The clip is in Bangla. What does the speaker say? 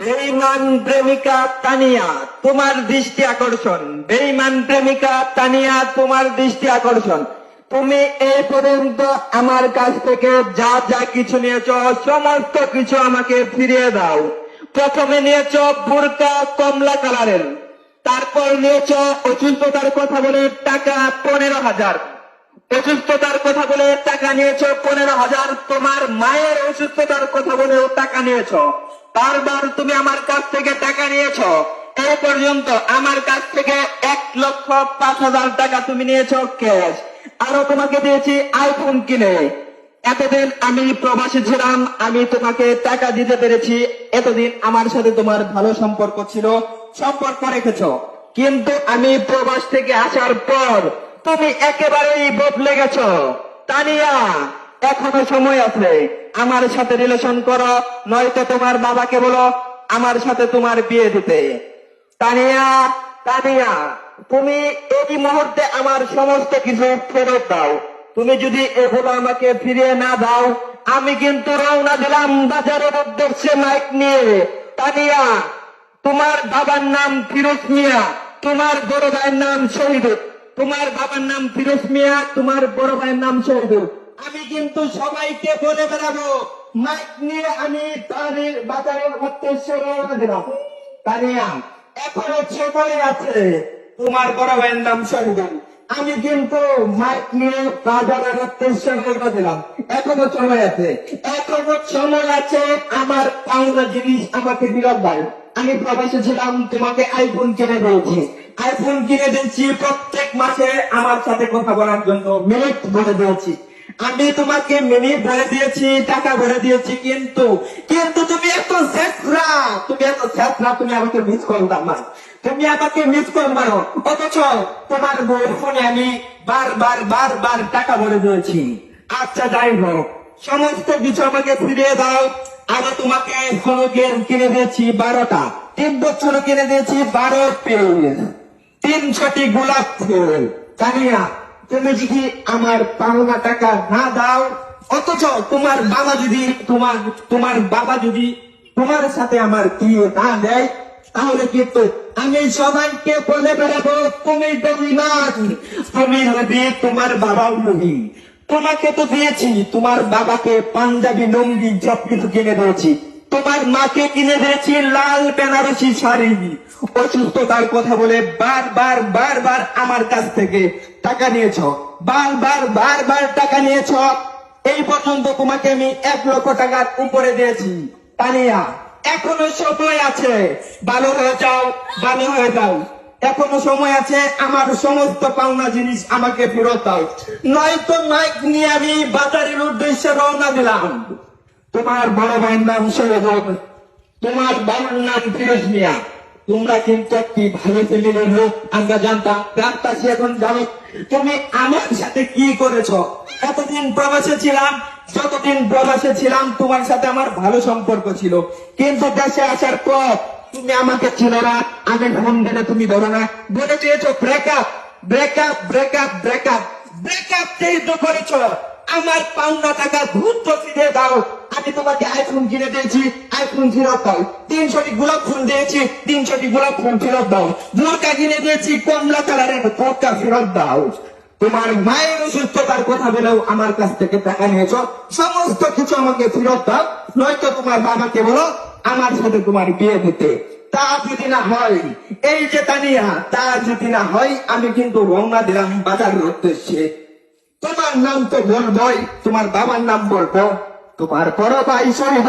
বেঈমান প্রেমিকা তানিয়া, তোমার দৃষ্টি আকর্ষণ। বেঈমান প্রেমিকা তানিয়া, তোমার দৃষ্টি আকর্ষণ। তুমি এই পর্যন্ত আমার কাছ থেকে যা যা কিছু নিয়েছ সমস্ত কিছু আমাকে ফিরিয়ে দাও। প্রথমে নিয়েছ বোরকা কমলা কালারের, তারপর নিয়েছ অসুস্থতার কথা বলে টাকা 15,000। অসুস্থতার কথা বলে টাকা নিয়েছ 15,000। তোমার মায়ের অসুস্থতার কথা বলেও টাকা নিয়েছ। বারবার তুমি আমার কাছ থেকে টাকা নিয়েছ। এই পর্যন্ত আমার কাছ থেকে 1,05,000 টাকা তুমি নিয়েছ ক্যাশ। আরো তোমাকে দিয়েছি আইফোন কিনে। এতদিন আমি প্রবাসী ছিলাম, আমি তোমাকে টাকা দিতে পেরেছি। এতদিন আমার সাথে তোমার ভালো সম্পর্ক ছিল, সম্পর্ক রেখেছ। কিন্তু আমি প্রবাস থেকে আসার পর তুমি একেবারেই বদলে গেছ। তানিয়া, এখনো সময় আছে, আমার সাথে রিলেশন করো, নয়তো তোমার বাবাকে বলো আমার সাথে তোমার বিয়ে দিতে। তানিয়া, তানিয়া, তুমি এই মুহূর্তে আমার সমস্ত কিছু ফেরত দাও। তুমি যদি এগুলো আমাকে ফিরিয়ে না দাও, আমি কিন্তু রওনা দিলাম বাজারের উদ্দেশ্যে মাইক নিয়ে। তানিয়া, তোমার বাবার নাম ফিরোজ মিয়া, তোমার বড় ভাইয়ের নাম শহীদুল। তোমার বাবার নাম ফিরোজ মিয়া, তোমার বড় ভাইয়ের নাম শহীদুল। আমি কিন্তু সবাইকে বলে বেড়াবো মাইক নিয়ে আমি বাজারের উদ্দেশ্যে রওনা দিলাম। তানিয়া, এখনো সময় আছে। তোমার বড় ভাইয়ের নাম শহীদুল। আমি কিন্তু মাইক নিয়ে বাজারের উদ্দেশ্যে রওনা দিলাম। এখনো সময় আছে, এখনো সময় আছে। আমার পাওনা জিনিস আমাকে ফেরত দাও। আমি প্রবাসে ছিলাম, তোমাকে আইফোন কিনে দিয়েছি। আইফোন কিনে দিয়েছি প্রত্যেক মাসে আমার সাথে কথা বলার জন্য মিনিট বলে দিয়েছি। আমি তোমাকে মিনিট বলে দিয়েছি, টাকা বলে দিয়েছি, কিন্তু কিন্তু তুমি এত শেষরা, তুমি আমাকে মিস কল দাও না। তুমি আমাকে মিস কল মারো, অথচ তোমার বউয়ের ফোনে আমি বারবার টাকা বলে দিয়েছি। আচ্ছা, যাই হোক, সমস্ত কিছু আমাকে ফিরিয়ে দাও। আমি তোমাকে কিনে দিয়েছি 12টা, 3 বছর কিনে দিয়েছি 12 পিস, 300টি গোলাপ ফুল। তানিয়া, তুমি যদি আমার পাওনা টাকা না দাও, অথচ তোমার বাবা যদি তোমার সাথে আমার বিয়ে না দেয়, তাহলে কিন্তু আমি সবাইকে বলে বেড়াবো তুমি বেঈমান, তুমি নবী, তোমার বাবাও নবী। তোমাকে তো দিয়েছি, তোমার বাবাকে পাঞ্জাবি লুঙ্গি সব কিছু কিনে দিয়েছি। তোমার মাকে কিনে দিয়েছি লাল বেনারসি শাড়ি। অসুস্থতার কথা বলে বারবার আমার কাছ থেকে টাকা নিয়েছ, বারবার টাকা নিয়েছ। এই পর্যন্ত তোমাকে আমি 1 লক্ষ টাকার উপরে দিয়েছি। তানিয়া, এখনো সময় আছে, ভালো হয়ে যাও, ভালো হয়ে যাও। এখনো সময় আছে, আমার সমস্ত পাওনা জিনিস আমাকে ফেরত দাও, নয়তো মাইক নিয়ে আমি বাজারের উদ্দেশ্যে রওনা দিলাম। তোমার বড় ভাইয়ের নাম শহীদুল, তোমার বাবার নাম ফিরোজ মিয়া। তোমরা কিন্তু একটি ভালো ফ্যামিলির লোক, আমরা জানতাম। রাস্তাসী এখন জানো তুমি আমার সাথে কি করেছ। এতদিন প্রবাসে ছিলাম, যতদিন প্রবাসে ছিলাম তোমার সাথে আমার ভালো সম্পর্ক ছিল, কিন্তু দেশে আসার পর তুমি আমাকে ছিল না। আমি ফোন দিলে তুমি ধরো না, বলে চেয়েছো breakup breakup breakup breakup breakup যেহেতু করেছ, আমার পাওনা টাকা দ্রুত ফিরিয়ে দাও। আমি তোমাকে আইফোন কিনে দিয়েছি, আইফোন ফেরত দাও। 300টি গোলাপ ফুল দিয়েছি, 300টি গোলাপ ফুল ফেরত দাও। বোরকা কিনে দিয়েছি কমলা কালারের, বোরকা ফেরত দাও। তোমার মায়ের অসুস্থতার কথা বলেও আমার কাছ থেকে টাকা নিয়েছ, সমস্ত কিছু আমাকে ফেরত দাও, নয়তো তোমার বাবাকে বলো আমার সাথে তোমার বিয়ে দিতে। তা যদি না হয়, এই যে তানিয়া, তা যদি না হয়, আমি কিন্তু রওনা দিলাম বাজারের উদ্দেশ্যে। তোমার নাম তো বলবই, তোমার বাবার নাম বলবো, তোমার বড় ভাই শহীদ